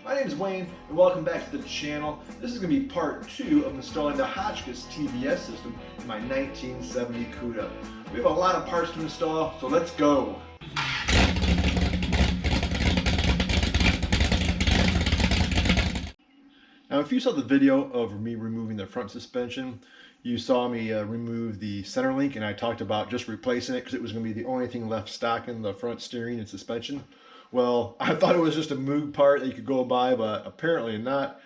My name is Wayne and welcome back to the channel. This is going to be part 2 of installing the Hotchkis TVS system in my 1970 Cuda. We have a lot of parts to install, so let's go. Now if you saw the video of me removing the front suspension, you saw me remove the center link, and I talked about just replacing it because it was going to be the only thing left stock in the front steering and suspension. Well, I thought it was just a Moog part that you could go buy, but apparently not.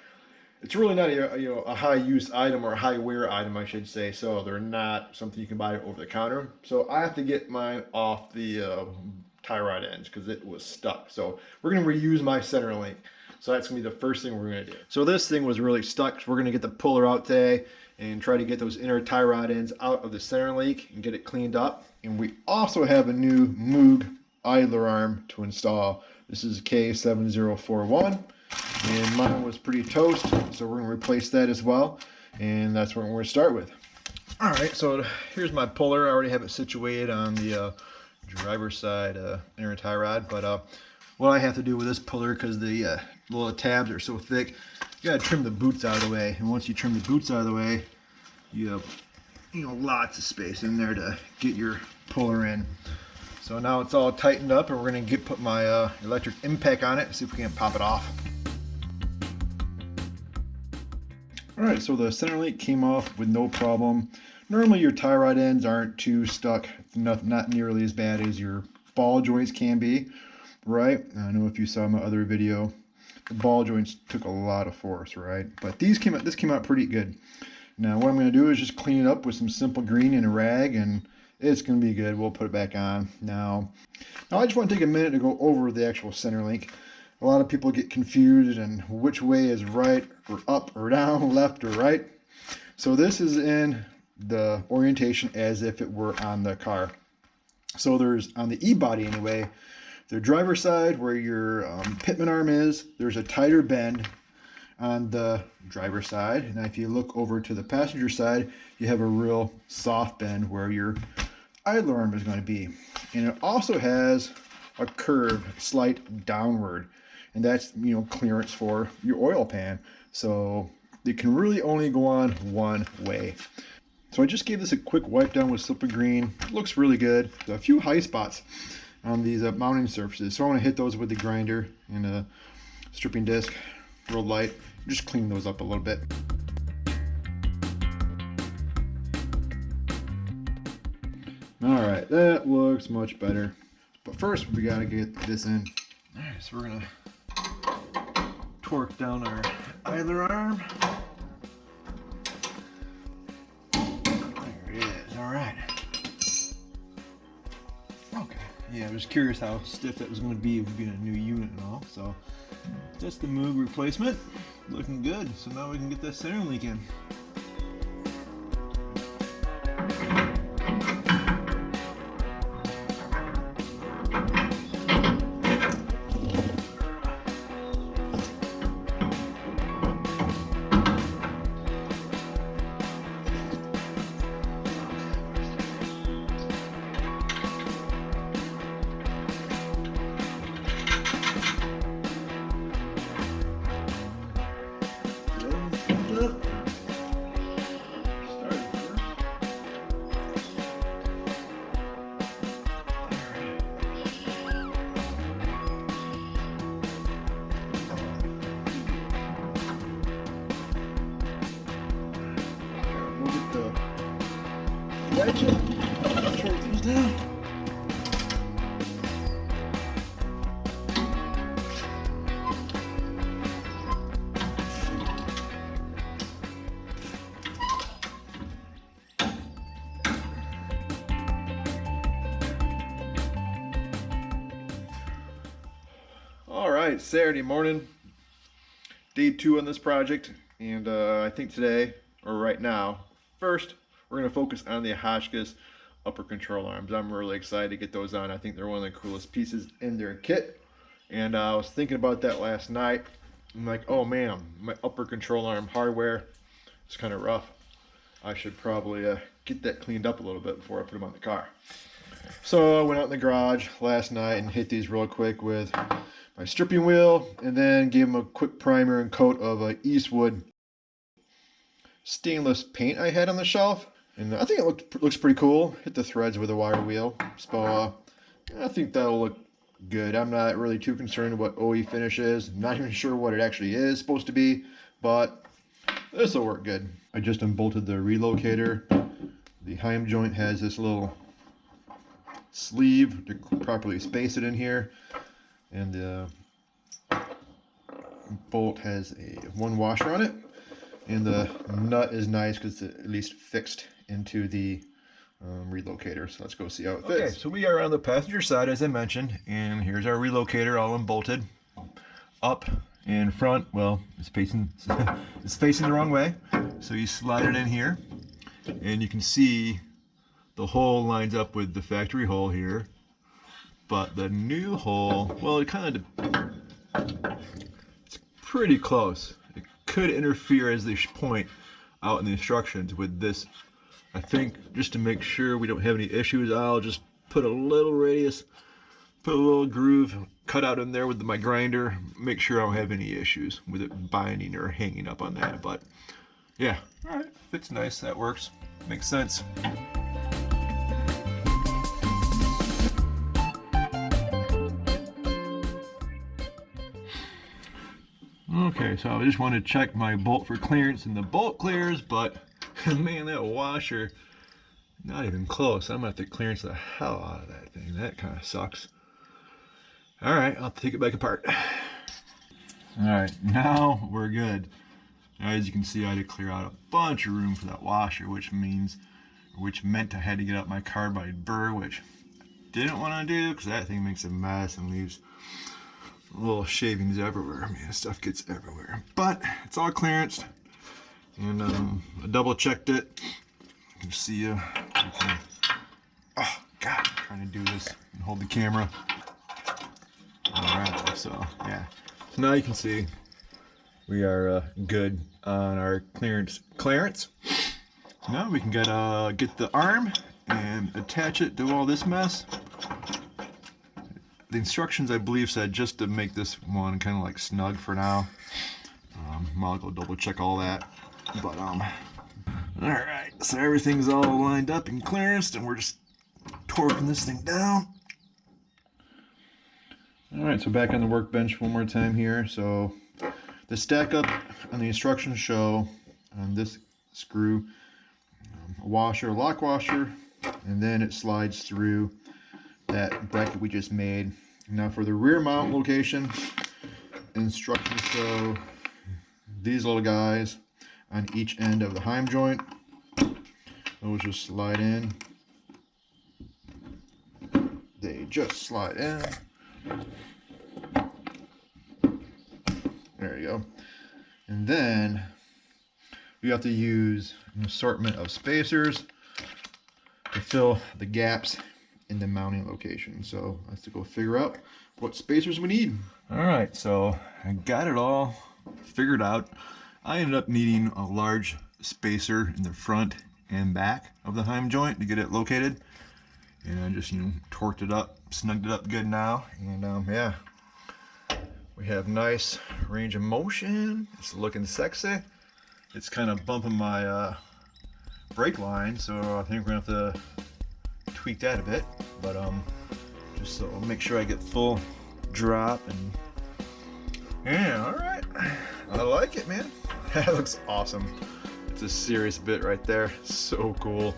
It's really not a high use item or a high wear item, I should say. So they're not something you can buy over the counter. So I have to get mine off the tie rod ends because it was stuck. So we're going to reuse my center link. So that's going to be the first thing we're going to do. So this thing was really stuck. So we're going to get the puller out today and try to get those inner tie rod ends out of the center link and get it cleaned up. And we also have a new Moog idler arm to install. This is K7041 and mine was pretty toast, so we're going to replace that as well, and that's what we're going to start with. Alright, so here's my puller. I already have it situated on the driver's side inner tie rod, but what I have to do with this puller, because the little tabs are so thick, you got to trim the boots out of the way, and once you trim the boots out of the way, you have lots of space in there to get your puller in. So now it's all tightened up, and we're going to put my electric impact on it and see if we can pop it off. Alright, so the center link came off with no problem. Normally your tie rod ends aren't too stuck, not nearly as bad as your ball joints can be, right? I know if you saw my other video, the ball joints took a lot of force, right? But this came out pretty good. Now what I'm going to do is just clean it up with some simple green and a rag, and it's going to be good. We'll put it back on. Now I just want to take a minute to go over the actual center link. A lot of people get confused and which way is right or up or down, left or right. So this is in the orientation as if it were on the car. So there's, on the E-body anyway, the driver's side where your pitman arm is, there's a tighter bend on the driver's side. And if you look over to the passenger side, you have a real soft bend where your idler arm is going to be. And it also has a curve, slight downward. And that's, clearance for your oil pan. So it can really only go on one way. So I just gave this a quick wipe down with Silver Green. Looks really good. A few high spots on these mounting surfaces. So I want to hit those with the grinder and a stripping disc, real light. Just clean those up a little bit. All right, that looks much better. But first we gotta get this in. All right, so we're gonna torque down our idler arm. There it is. All right. Okay. Yeah, I was curious how stiff that was going to be being a new unit and all. So that's the Moog replacement. Looking good. So now we can get that center link in. Wedge it, torque these down. All right, Saturday morning, day 2 on this project, and I think today, or right now, first, we're going to focus on the Hotchkis upper control arms. I'm really excited to get those on. I think they're one of the coolest pieces in their kit. And I was thinking about that last night. I'm like, oh man, my upper control arm hardware is kind of rough. I should probably get that cleaned up a little bit before I put them on the car. So I went out in the garage last night and hit these real quick with my stripping wheel, and then gave them a quick primer and coat of Eastwood stainless paint I had on the shelf. And I think it looks pretty cool. Hit the threads with a wire wheel. So I think that'll look good. I'm not really too concerned what OE finish is. I'm not even sure what it actually is supposed to be, but this will work good. I just unbolted the relocator. The heim joint has this little sleeve to properly space it in here, and the bolt has one washer on it, and the nut is nice because it's at least fixed into the relocator. So let's go see how it fits. Okay, so we are on the passenger side, as I mentioned, and here's our relocator all unbolted. Up and front, well, it's facing the wrong way, so you slide it in here, and you can see the hole lines up with the factory hole here, but the new hole, well, it's pretty close. It could interfere, as they point out in the instructions, with this. I think just to make sure we don't have any issues, I'll just put a little radius, put a little groove cut out in there with my grinder, make sure I don't have any issues with it binding or hanging up on that. But yeah, all right, fits nice, that works, makes sense. Okay, so I just want to check my bolt for clearance, and the bolt clears, but man, that washer, not even close. I'm gonna have to clearance the hell out of that thing. That kind of sucks. All right, I'll take it back apart. All right, now we're good. As you can see, I had to clear out a bunch of room for that washer, which meant I had to get out my carbide burr, which I didn't want to do because that thing makes a mess and leaves little shavings everywhere. Man, stuff gets everywhere. But it's all clearanced, and I double checked it. You can see oh God, I'm trying to do this and hold the camera. All right, so yeah. So now you can see we are good on our clearance. So now we can get the arm and attach it to all this mess. The instructions, I believe, said just to make this one kind of like snug for now. I'll go double check all that. But all right, so everything's all lined up and clearanced, and we're just torquing this thing down. All right, so back on the workbench one more time here. So the stack up on the instructions show on this screw a washer, a lock washer, and then it slides through that bracket we just made. Now for the rear mount location, instructions show these little guys on each end of the heim joint. Those just slide in. They just slide in. There you go. And then you have to use an assortment of spacers to fill the gaps in the mounting location. So I have to go figure out what spacers we need. All right, so I got it all figured out. I ended up needing a large spacer in the front and back of the heim joint to get it located. And I just, torqued it up, snugged it up good now. And yeah, we have nice range of motion. It's looking sexy. It's kind of bumping my brake line, so I think we're gonna have to tweak that a bit, but just so I'll make sure I get full drop. And yeah, all right, I like it, man. That looks awesome. It's a serious bit right there. So cool,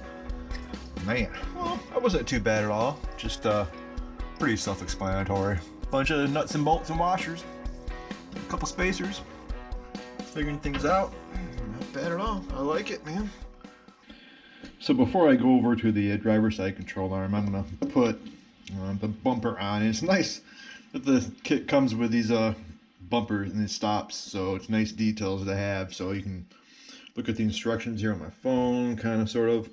man. Well, that wasn't too bad at all. Just pretty self-explanatory. Bunch of nuts and bolts and washers, a couple spacers, figuring things out. Not bad at all. I like it, man. So before I go over to the driver's side control arm, I'm going to put the bumper on. And it's nice that the kit comes with these bumpers and these stops, so it's nice details to have. So you can look at the instructions here on my phone, kind of, sort of.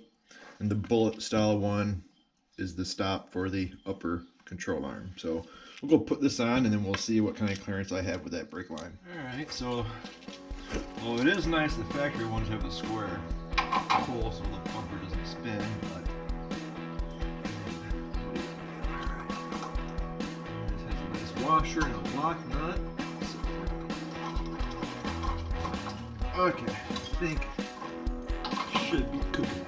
And the bullet style one is the stop for the upper control arm. So we'll go put this on, and then we'll see what kind of clearance I have with that brake line. All right, so well, it is nice the factory ones have the square hole so the bumper doesn't spin, but washer and a lock nut. Okay, I think should be cooking.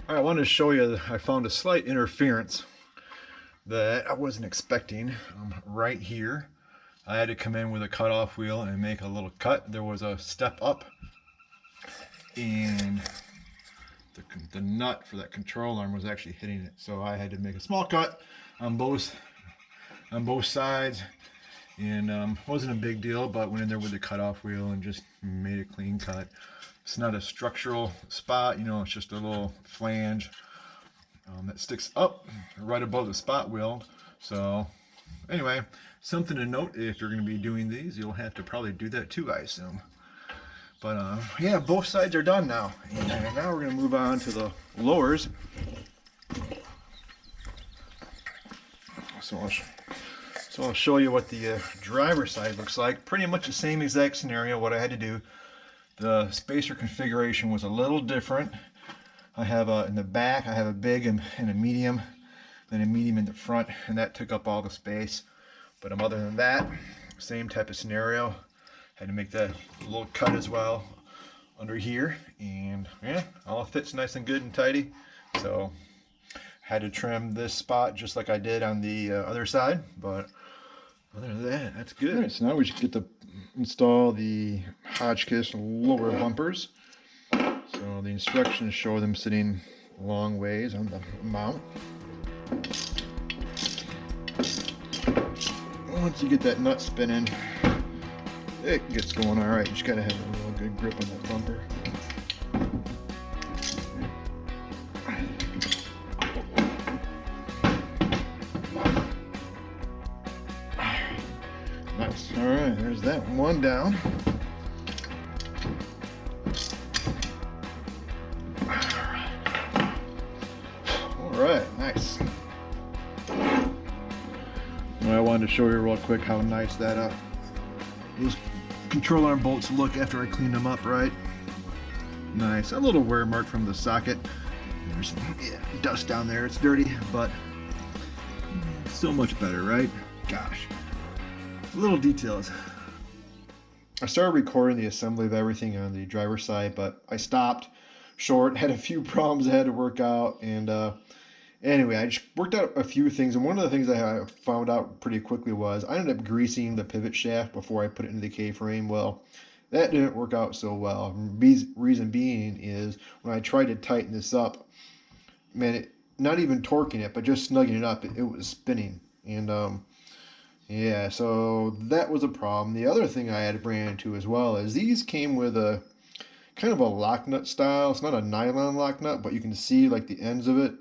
I wanted to show you that I found a slight interference that I wasn't expecting right here. I had to come in with a cutoff wheel and make a little cut. There was a step up and the nut for that control arm was actually hitting it. So I had to make a small cut on both sides, and wasn't a big deal, but went in there with the cutoff wheel and just made a clean cut. It's not a structural spot, you know, it's just a little flange that sticks up right above the spot wheel. So anyway, something to note, if you're going to be doing these, you'll have to probably do that too, I assume. But yeah, both sides are done now. And now we're going to move on to the lowers. So I'll show you what the driver's side looks like. Pretty much the same exact scenario, what I had to do. The spacer configuration was a little different. I have in the back, I have a big and a medium, then a medium in the front, and that took up all the space. But other than that, same type of scenario. Had to make that little cut as well under here, and yeah, all fits nice and good and tidy. So had to trim this spot just like I did on the other side, but other than that, that's good. All right, so now we should get to install the Hotchkis lower bumpers. So the instructions show them sitting long ways on the mount. Once you get that nut spinning, it gets going all right. You just gotta have a real good grip on that bumper. Nice. All right, there's that one down. All right, nice. I wanted to show you real quick how nice that those control arm bolts look after I cleaned them up, right? Nice. A little wear mark from the socket. There's dust down there. It's dirty, but so much better, right? Gosh. Little details. I started recording the assembly of everything on the driver's side, but I stopped short, had a few problems I had to work out, and anyway, I just worked out a few things, and one of the things I found out pretty quickly was I ended up greasing the pivot shaft before I put it into the K-frame. Well, that didn't work out so well. Reason being is when I tried to tighten this up, man, not even torquing it, but just snugging it up, it was spinning. And yeah, so that was a problem. The other thing I had to bring into as well is these came with a kind of a lock nut style. It's not a nylon lock nut, but you can see like the ends of it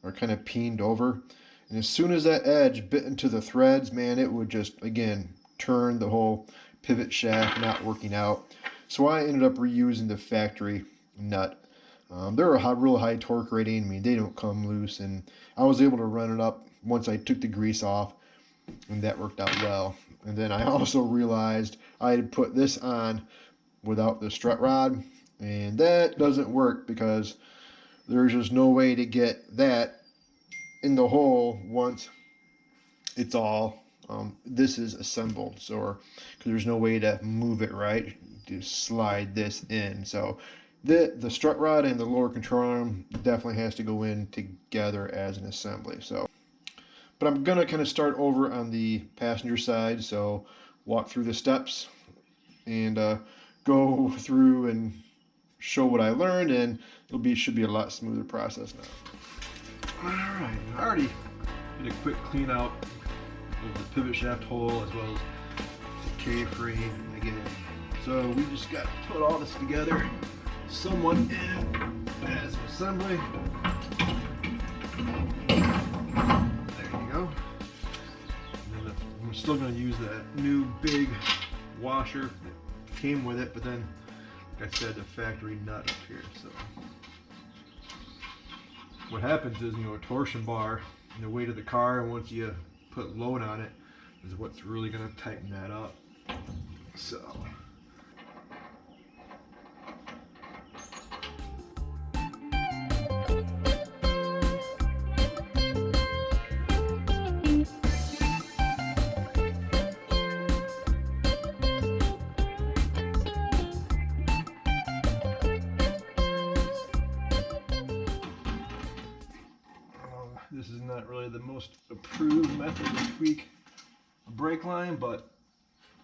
are kind of peened over. And as soon as that edge bit into the threads, man, it would just, again, turn the whole pivot shaft not working out. So I ended up reusing the factory nut. They're a real high torque rating. I mean, they don't come loose. And I was able to run it up once I took the grease off, and that worked out well. And then I also realized I had put this on without the strut rod, and that doesn't work because there's just no way to get that in the hole once it's all this is assembled. So because there's no way to move it right, to slide this in. So the strut rod and the lower control arm definitely has to go in together as an assembly. So, but I'm gonna kind of start over on the passenger side. So walk through the steps and go through and show what I learned, and should be a lot smoother process now. Alright, I already did a quick clean out of the pivot shaft hole as well as the K-frame again. So we just got to put all this together somewhat in as an assembly. There you go. And then I'm still going to use that new big washer that came with it, but then like I said, the factory nut up here. So what happens is, a torsion bar and the weight of the car, and once you put load on it, is what's really going to tighten that up. So This is not really the most approved method to tweak a brake line, but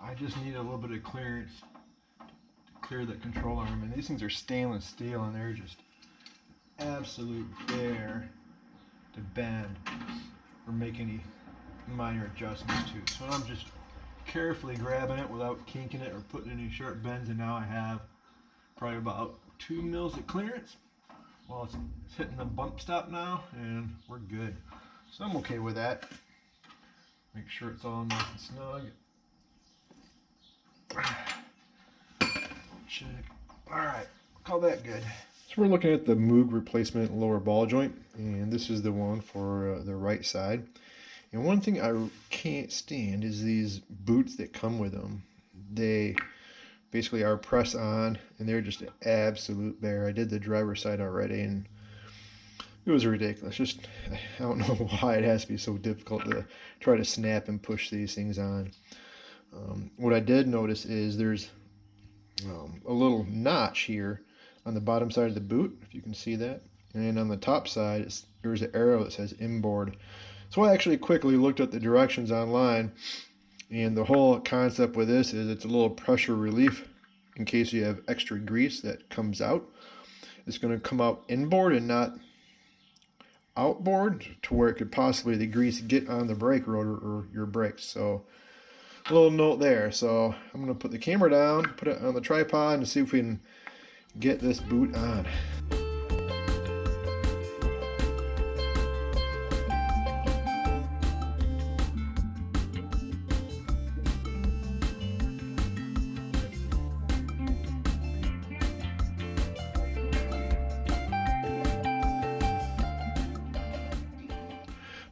I just need a little bit of clearance to clear the control arm. And these things are stainless steel, and they're just absolute bear to bend or make any minor adjustments to. So I'm just carefully grabbing it without kinking it or putting any sharp bends, and now I have probably about 2 mils of clearance. Well, it's hitting the bump stop now, and we're good. So I'm okay with that. Make sure it's all nice and snug. Check. All right, call that good. So we're looking at the Moog replacement lower ball joint, and this is the one for the right side. And one thing I can't stand is these boots that come with them. They basically are press on, and they're just an absolute bear. I did the driver's side already, and it was ridiculous. Just, I don't know why it has to be so difficult to try to snap and push these things on. What I did notice is there's a little notch here on the bottom side of the boot, if you can see that. And on the top side, there's an arrow that says inboard. So I actually quickly looked at the directions online, and the whole concept with this is it's a little pressure relief in case you have extra grease that comes out. It's going to come out inboard and not outboard, to where it could possibly, the grease, get on the brake rotor or your brakes. So a little note there. So I'm going to put the camera down, put it on the tripod, and see if we can get this boot on.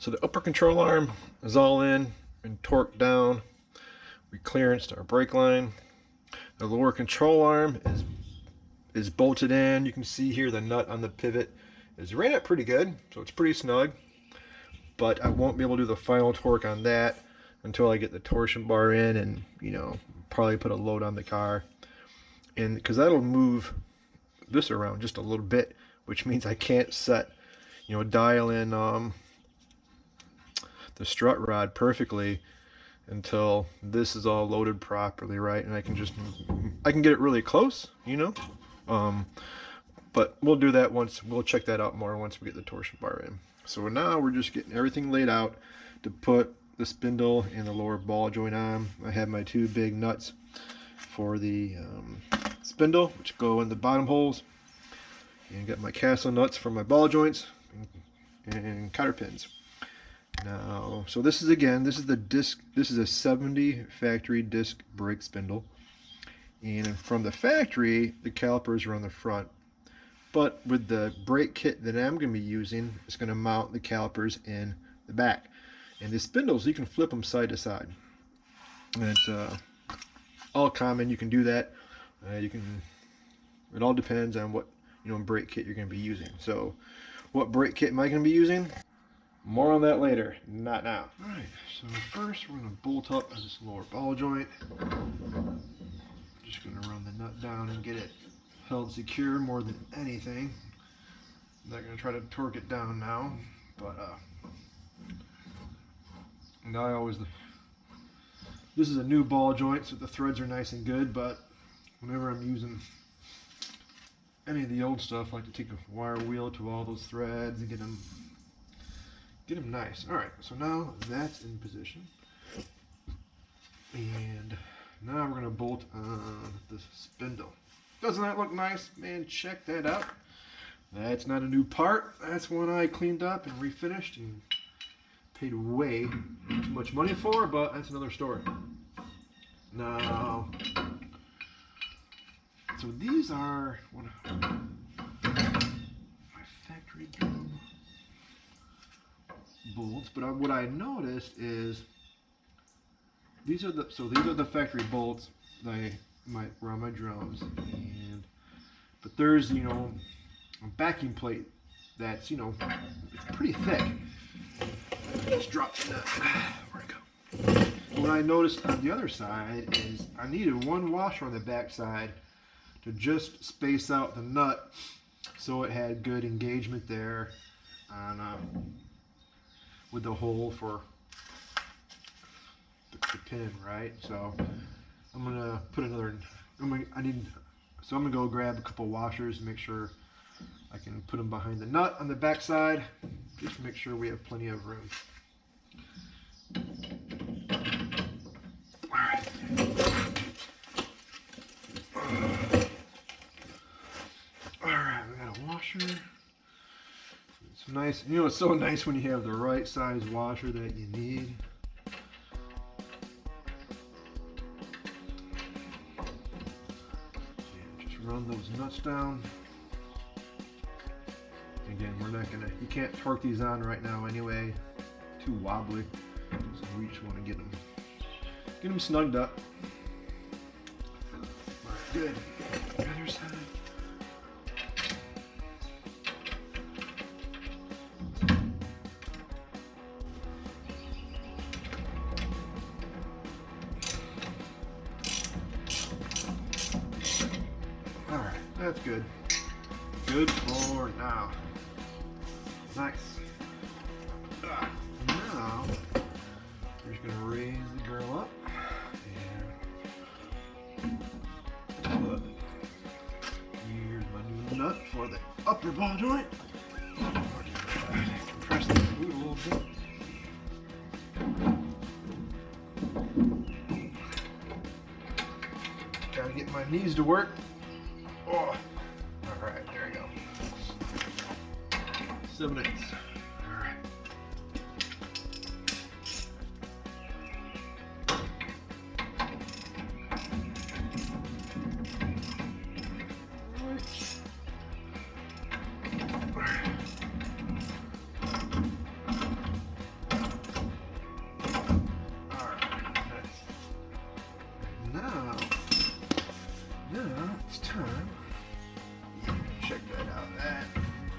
So the upper control arm is all in and torqued down. We clearanced our brake line. The lower control arm is bolted in. You can see here the nut on the pivot is ran up pretty good, so it's pretty snug. But I won't be able to do the final torque on that until I get the torsion bar in, and probably put a load on the car. And because that'll move this around just a little bit, which means I can't set, dial in the strut rod perfectly until this is all loaded properly, right? And I can get it really close, but we'll do that we'll check that out more once we get the torsion bar in. So now we're just getting everything laid out to put the spindle and the lower ball joint on. I have my 2 big nuts for the spindle, which go in the bottom holes, and got my castle nuts for my ball joints and cotter pins. Now, so this is the disc. This is a 70 factory disc brake spindle, and from the factory the calipers are on the front, but with the brake kit that I'm going to be using, it's going to mount the calipers in the back. And the spindles, you can flip them side to side, and it's all common. You can do that. It all depends on what brake kit you're going to be using. So what brake kit am I going to be using? More on that later, not now. Alright, so first we're going to bolt up this lower ball joint. Just going to run the nut down and get it held secure more than anything. I'm not going to try to torque it down now, but this is a new ball joint, so the threads are nice and good, but whenever I'm using any of the old stuff, I like to take a wire wheel to all those threads and get them nice. Alright, so now that's in position. And now we're going to bolt on this spindle. Doesn't that look nice? Man, check that out. That's not a new part. That's one I cleaned up and refinished and paid way too much money for, but that's another story. Now, so these are my factory drum bolts, but what I noticed is these are the factory bolts that I might run my drums, but there's a backing plate that's it's pretty thick. Just drop the nut. Where'd it go? What I noticed on the other side is I needed one washer on the back side to just space out the nut so it had good engagement there on with the hole for the pin, right? So I'm gonna put another. I'm gonna go grab a couple washers and make sure I can put them behind the nut on the back side, just to make sure we have plenty of room. Alright. Alright, we got a washer. It's nice. You know, it's so nice when you have the right size washer that you need. And just run those nuts down. Again, we're not gonna, you can't torque these on right now anyway. Too wobbly. So we just want to get them snugged up. Alright, good. Other side. Alright, that's good. Good for now. Nice. Now, we're just going to raise the girl up. And here's my new nut for the upper ball joint. Compress the boot a little bit. Gotta get my knees to work. Oh. Alright, there we go. 7/8. Alright. Now it's time. Check that out. That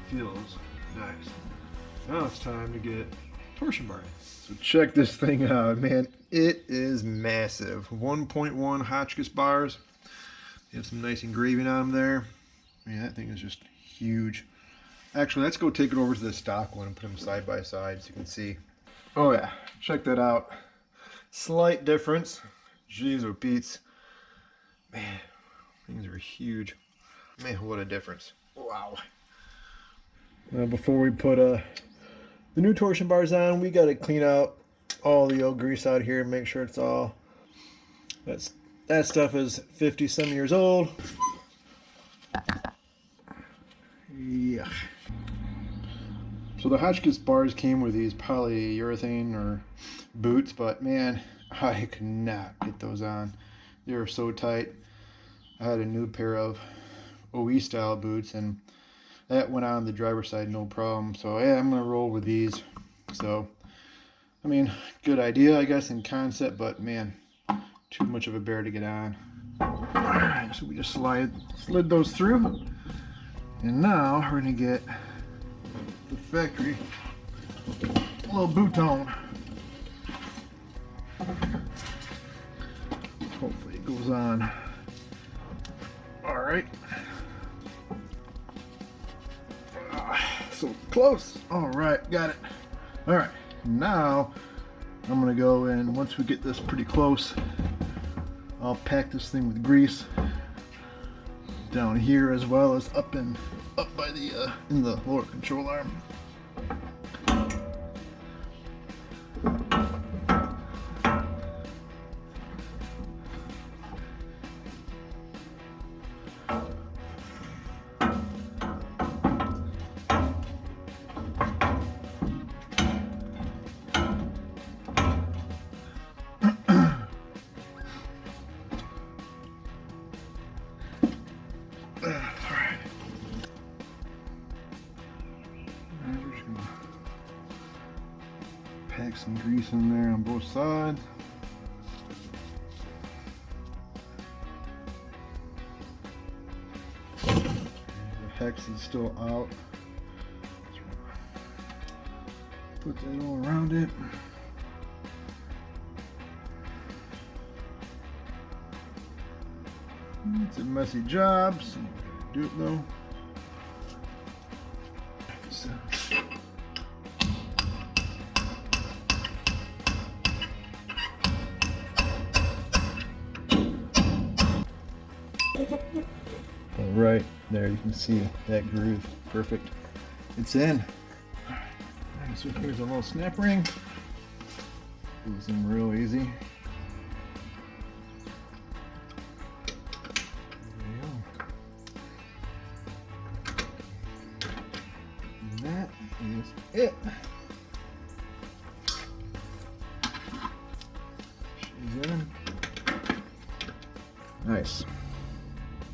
feels nice. Now it's time to get torsion bar. So check this thing out, man. It is massive. 1.1 Hotchkis bars. They have some nice engraving on them there. Man, that thing is just huge. Actually, let's go take it over to the stock one and put them side by side so you can see. Oh yeah, check that out. Slight difference. Jeez, oh Pete's. Man, things are huge. Man, what a difference. Wow. Before we put the new torsion bars on, we got to clean out all the old grease out here and make sure it's all, that stuff is 50 some years old. Yeah. So the Hotchkis bars came with these polyurethane or boots, but man, I could not get those on. They were so tight. I had a new pair of OE style boots and that went on the driver's side no problem. So yeah, I'm gonna roll with these. So I mean, good idea I guess in concept, but man, too much of a bear to get on. Alright, so we just slid those through. And now we're gonna get the factory little bouton. Hopefully it goes on. Alright. So close. Alright, got it. Alright, now I'm gonna go and once we get this pretty close, I'll pack this thing with grease down here as well as up by the in the lower control arm. Pack some grease in there on both sides. The hex is still out. Put that all around it. It's a messy job, so do it though. So. But right there, you can see that groove. Perfect. It's in. Alright, so here's a little snap ring. Goes in real easy. That is it. She's in. Nice.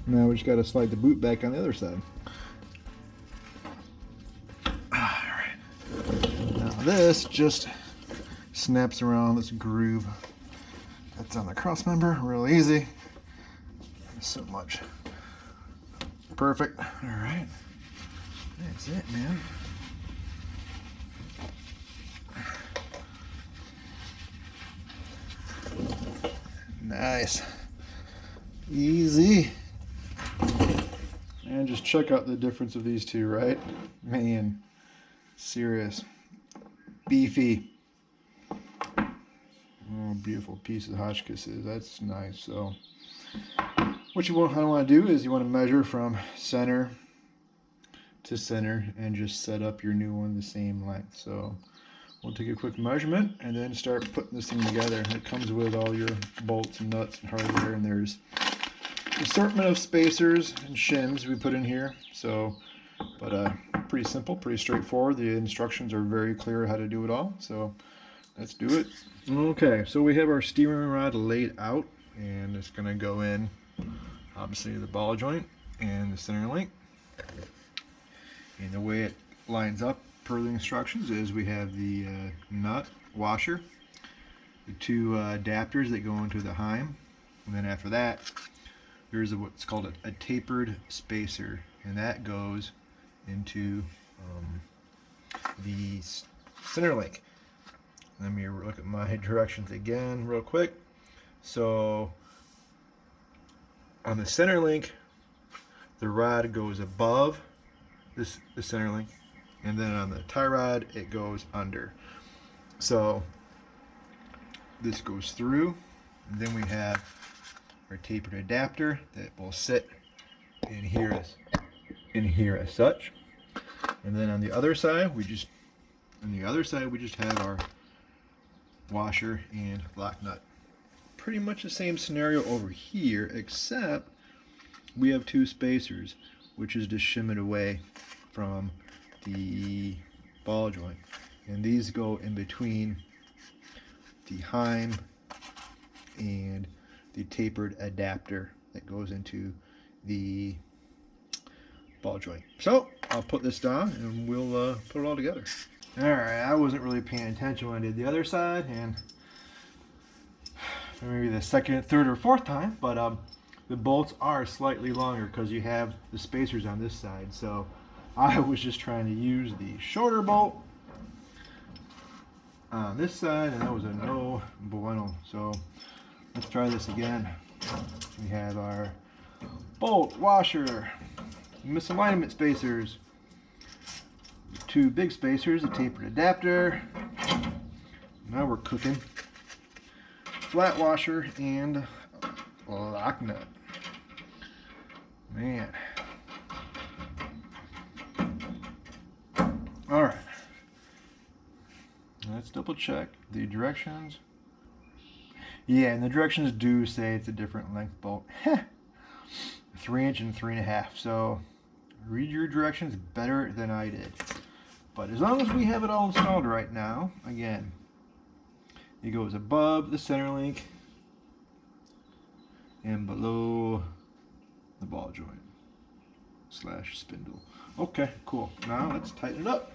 Now we just got to slide the boot back on the other side. Alright. Now this just snaps around this groove that's on the cross member. Real easy. So much. Perfect. Alright. That's it, man. Nice. Easy. And just check out the difference of these two, right? Man, serious. Beefy. Oh, beautiful piece of Hotchkis. That's nice. So what you want to do is you want to measure from center to center and just set up your new one the same length. So we'll take a quick measurement and then start putting this thing together. It comes with all your bolts and nuts and hardware, and there's an assortment of spacers and shims we put in here. So, but pretty simple, pretty straightforward. The instructions are very clear how to do it all. So let's do it. Okay, so we have our steering rod laid out, and it's going to go in, obviously, the ball joint and the center link. And the way it lines up per the instructions is we have the nut washer, the two adapters that go into the heim, and then after that there's what's called a tapered spacer, and that goes into the center link. Let me look at my directions again real quick. So on the center link, the rod goes above the center link, and then on the tie rod it goes under. So this goes through, and then we have our tapered adapter that will sit in here as such. And then on the other side we just have our washer and lock nut. Pretty much the same scenario over here, except we have two spacers, which is just shimmied away from the ball joint, and these go in between the heim and the tapered adapter that goes into the ball joint. So I'll put this down and we'll put it all together. Alright, I wasn't really paying attention when I did the other side, and for maybe the second, third, or fourth time, but the bolts are slightly longer because you have the spacers on this side. So I was just trying to use the shorter bolt on this side, and that was a no bueno. So let's try this again. We have our bolt, washer, misalignment spacers, two big spacers, a tapered adapter. Now we're cooking. Flat washer and lock nut. Man. Alright. Let's double check the directions. Yeah, and the directions do say it's a different length bolt. 3" and 3.5. So read your directions better than I did. But as long as we have it all installed right now, again, it goes above the center link and below the ball joint / spindle. Okay, cool. Now let's tighten it up.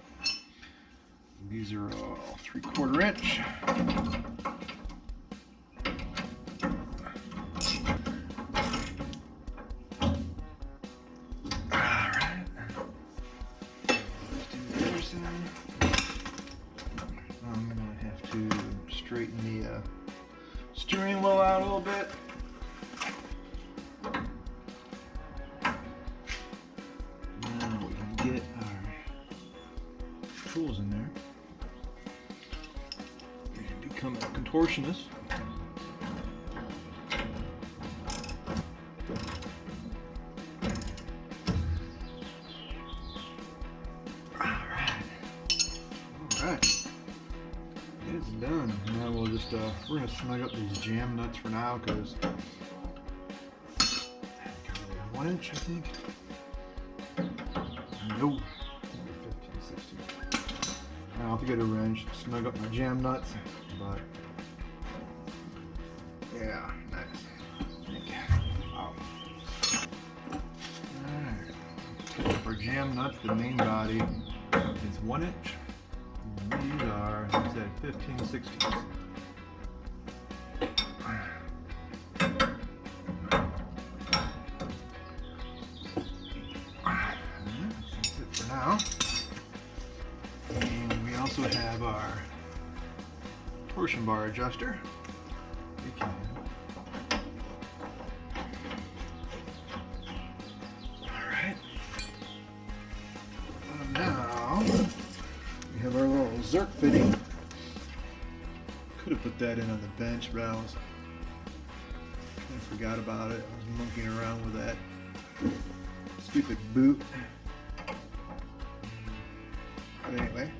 These are all 3/4 inch. Alright. Let's do the other side. I'm gonna have to straighten the steering wheel out a little bit. Now we can get our tools in there. Become a contortionist. Alright, it's done. Now we'll just, we're going to snug up these jam nuts for now because 1 inch, I think. No. 15, 16. I'll have to get a wrench, snug up my jam nuts, but yeah, nice. Wow. Alright. For jam nuts, the main body is 1 inch. And these are, like I said, 15, 16. That's it for now. And we also have our torsion bar adjuster. We can now we have our little Zerk fitting. Could have put that in on the bench, but I forgot about it. I was monkeying around with that stupid boot. But anyway,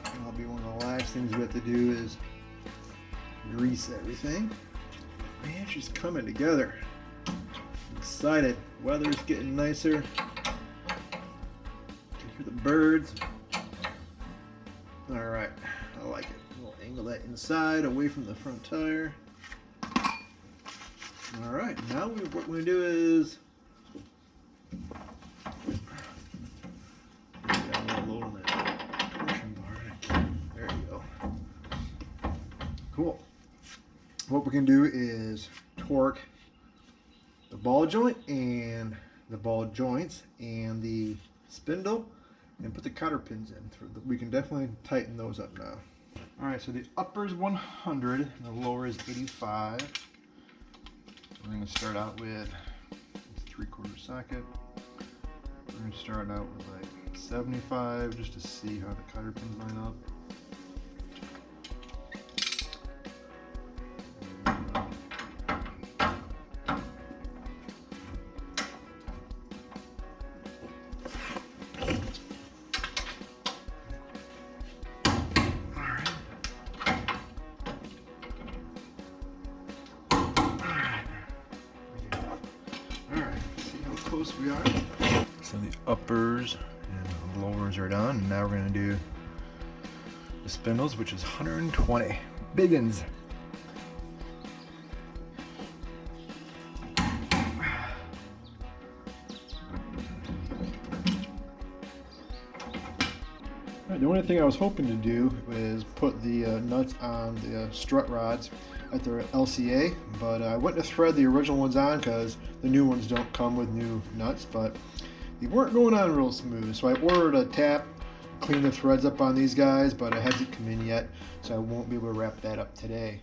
that'll be one of the last things we have to do is grease everything. Man, she's coming together. Excited. Weather's getting nicer. You can hear the birds. Alright, I like it. We'll angle that inside away from the front tire. Alright, now what we're going to do is there you go. Cool. What we can do is torque the ball joint and the ball joints and the spindle and put the cotter pins in. We can definitely tighten those up now. Alright, so the upper is 100 and the lower is 85. We're going to start out with 3/4 socket. We're going to start out with like 75 just to see how the cotter pins line up. Close we are. So the uppers and the lowers are done, and now we're going to do the spindles, which is 120 biggins. The only thing I was hoping to do is put the nuts on the strut rods at the LCA, but I went to thread the original ones on because the new ones don't come with new nuts, but they weren't going on real smooth. So I ordered a tap, clean the threads up on these guys, but it hasn't come in yet, so I won't be able to wrap that up today.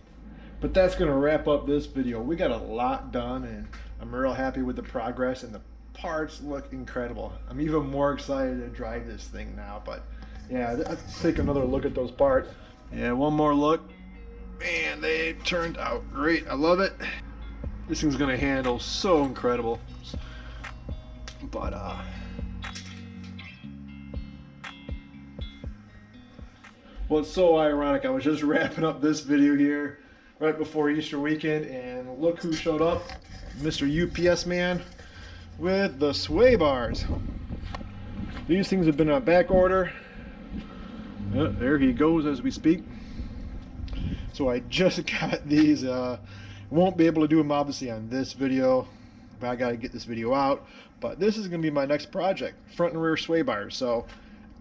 But that's going to wrap up this video. We got a lot done, and I'm real happy with the progress, and the parts look incredible. I'm even more excited to drive this thing now, but yeah, let's take another look at those parts. Yeah, one more look. Man, they turned out great. I love it. This thing's gonna handle so incredible. But well, it's so ironic. I was just wrapping up this video here right before Easter weekend, and look who showed up. Mr. UPS man with the sway bars. These things have been on back order. There he goes as we speak. So I just got these. Won't be able to do them obviously on this video, but I got to get this video out. But this is going to be my next project, front and rear sway bars. So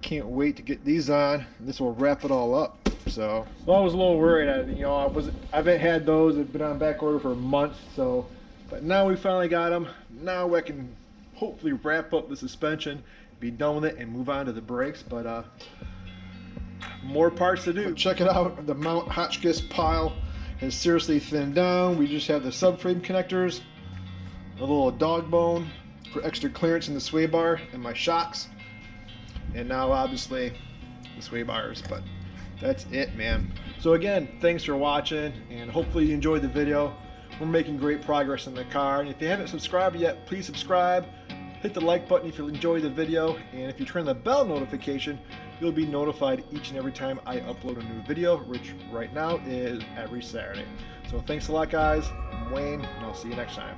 can't wait to get these on. This will wrap it all up. So well, I was a little worried. I haven't had those. They've been on back order for months. So, but now we finally got them. Now I can hopefully wrap up the suspension, be done with it, and move on to the brakes. But more parts to do. But check it out. The mount Hotchkis pile has seriously thinned down. We just have the subframe connectors, a little dog bone for extra clearance in the sway bar, and my shocks, and now obviously the sway bars. But that's it, man. So again, thanks for watching, and hopefully you enjoyed the video. We're making great progress in the car, and if you haven't subscribed yet, please subscribe. Hit the like button if you enjoyed the video, and if you turn the bell notification, you'll be notified each and every time I upload a new video, which right now is every Saturday. So thanks a lot, guys. I'm Wayne, and I'll see you next time.